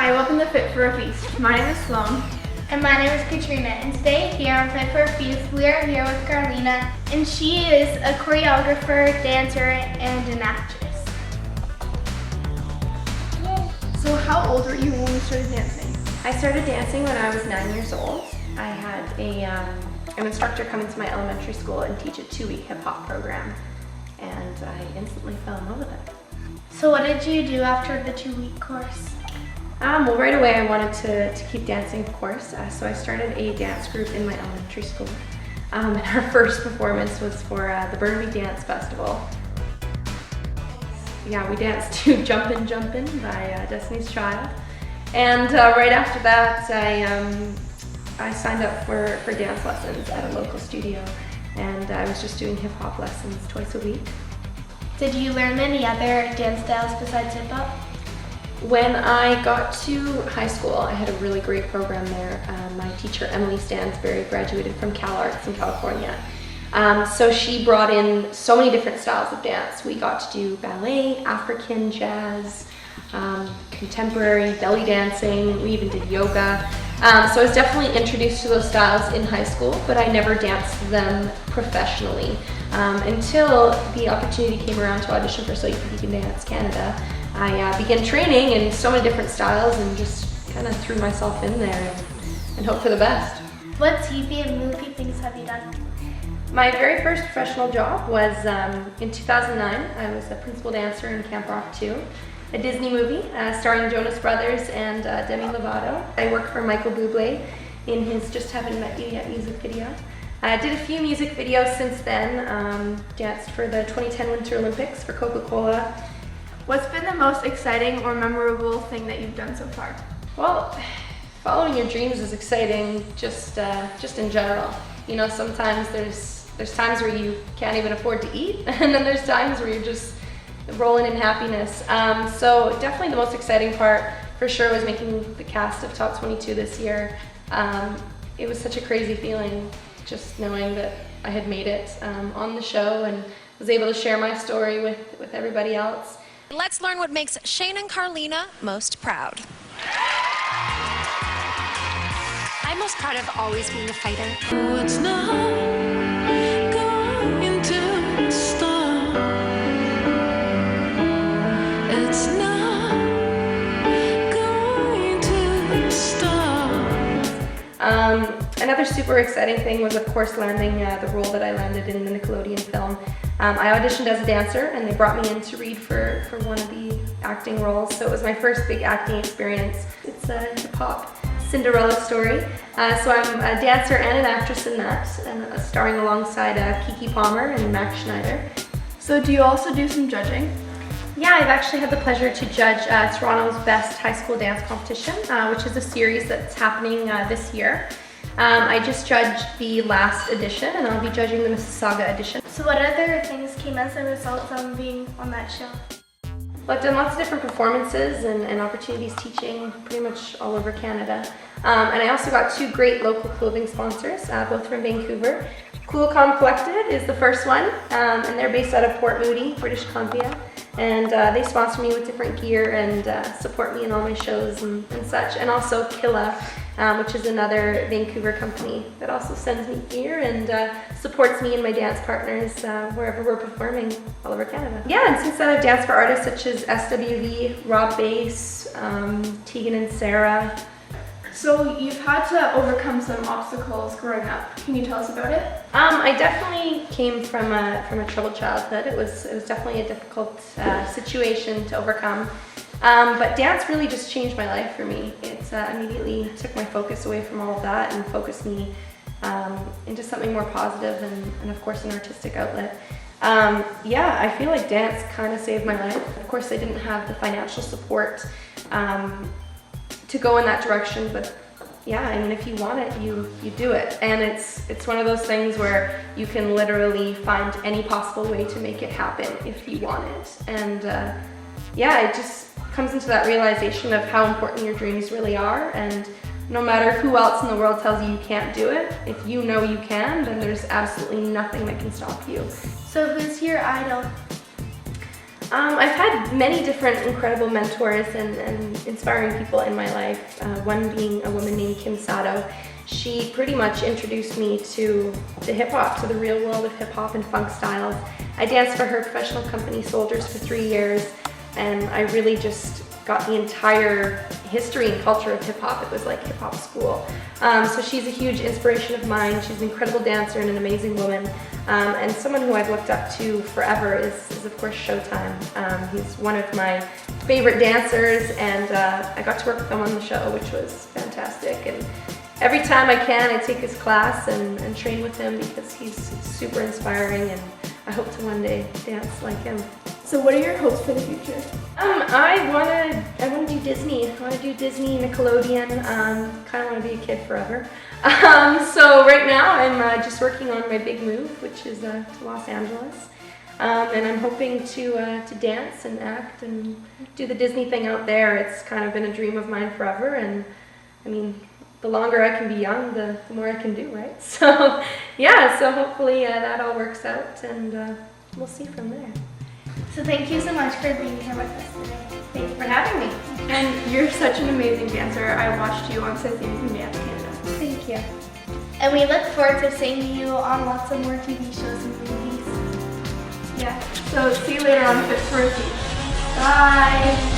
Hi, welcome to Fit for a Feast. My name is Sloan. And my name is Katrina, and today here on Fit for a Feast, we are here with Carlena, and she is a choreographer, dancer, and an actress. Yay. So how old were you when you started dancing? I started dancing when I was 9 years old. I had an instructor come into my elementary school and teach a 2-week hip hop program, and I instantly fell in love with it. So what did you do after the 2-week course? Well, right away I wanted to keep dancing, of course, so I started a dance group in my elementary school. And our first performance was for the Burnaby Dance Festival. Yeah, we danced to Jumpin' Jumpin' by Destiny's Child. And right after that, I signed up for dance lessons at a local studio, and I was just doing hip hop lessons twice a week. Did you learn any other dance styles besides hip hop? When I got to high school, I had a really great program there. My teacher, Emily Stansberry, graduated from Cal Arts in California. So she brought in so many different styles of dance. We got to do ballet, African, jazz, contemporary, belly dancing. We even did yoga. So I was definitely introduced to those styles in high school, but I never danced them professionally until the opportunity came around to audition for So You Think You Can Dance Canada. I began training in so many different styles and just kind of threw myself in there and hoped for the best. What TV and movie things have you done? My very first professional job was in 2009. I was a principal dancer in Camp Rock 2, a Disney movie starring Jonas Brothers and Demi Lovato. I worked for Michael Bublé in his Just Haven't Met You Yet music video. I did a few music videos since then, danced for the 2010 Winter Olympics for Coca-Cola. What's been the most exciting or memorable thing that you've done so far? Well, following your dreams is exciting just in general. You know, sometimes there's times where you can't even afford to eat, and then there's times where you're just rolling in happiness. So definitely the most exciting part for sure was making the cast of Top 22 this year. It was such a crazy feeling just knowing that I had made it on the show and was able to share my story with everybody else. Let's learn what makes Shane and Carlena most proud. I'm most proud of always being a fighter. Oh, it's not going to stop. It's not going to stop. Another super exciting thing was, of course, landing the role that I landed in the Nickelodeon film. I auditioned as a dancer, and they brought me in to read for one of the acting roles, so it was my first big acting experience. It's a hip-hop Cinderella story. So I'm a dancer and an actress in that, and starring alongside Kiki Palmer and Max Schneider. So do you also do some judging? Yeah, I've actually had the pleasure to judge Toronto's Best High School Dance Competition, which is a series that's happening this year. I just judged the last edition, and I'll be judging the Mississauga edition. So what other things came as a result from being on that show? Well, I've done lots of different performances and opportunities teaching pretty much all over Canada. And I also got 2 great local clothing sponsors, both from Vancouver. Coolcom Collected is the first one, and they're based out of Port Moody, British Columbia. And they sponsor me with different gear and support me in all my shows and such. And also Killa, which is another Vancouver company that also sends me gear and supports me and my dance partners wherever we're performing all over Canada. Yeah, and since then I've danced for artists such as SWV, Rob Bass, Tegan and Sarah. So you've had to overcome some obstacles growing up. Can you tell us about it? I definitely came from a troubled childhood. It was definitely a difficult situation to overcome. But dance really just changed my life for me. It immediately took my focus away from all of that and focused me into something more positive and of course an artistic outlet. Yeah, I feel like dance kind of saved my life. Of course I didn't have the financial support to go in that direction, but yeah, I mean, if you want it, you do it. And it's one of those things where you can literally find any possible way to make it happen if you want it. And yeah, it just comes into that realization of how important your dreams really are, and no matter who else in the world tells you you can't do it, if you know you can, then there's absolutely nothing that can stop you. So who's your idol? I've had many different incredible mentors and inspiring people in my life. One being a woman named Kim Sato. She pretty much introduced me to the hip hop, to the real world of hip hop and funk styles. I danced for her professional company Soldiers for 3 years, and I really just got the entire history and culture of hip hop. It was like hip hop school. So she's a huge inspiration of mine. She's an incredible dancer and an amazing woman. And someone who I've looked up to forever is of course Showtime. He's one of my favorite dancers, and I got to work with him on the show, which was fantastic. And every time I can, I take his class and train with him because he's super inspiring, and I hope to one day dance like him. So what are your hopes for the future? I wanna do Disney. I wanna do Disney, Nickelodeon. Kind of want to be a kid forever. So right now I'm just working on my big move, which is to Los Angeles, and I'm hoping to dance and act and do the Disney thing out there. It's kind of been a dream of mine forever, and I mean, the longer I can be young, the more I can do, right? So yeah, so hopefully that all works out, and we'll see from there. So thank you so much for being here with us today. Thank you for having me. And you're such an amazing dancer. I watched you on Cynthia You Can Dance Canada. Thank you. And we look forward to seeing you on lots of more TV shows and movies. Yeah. So see you later on Fit for a Seat. Bye.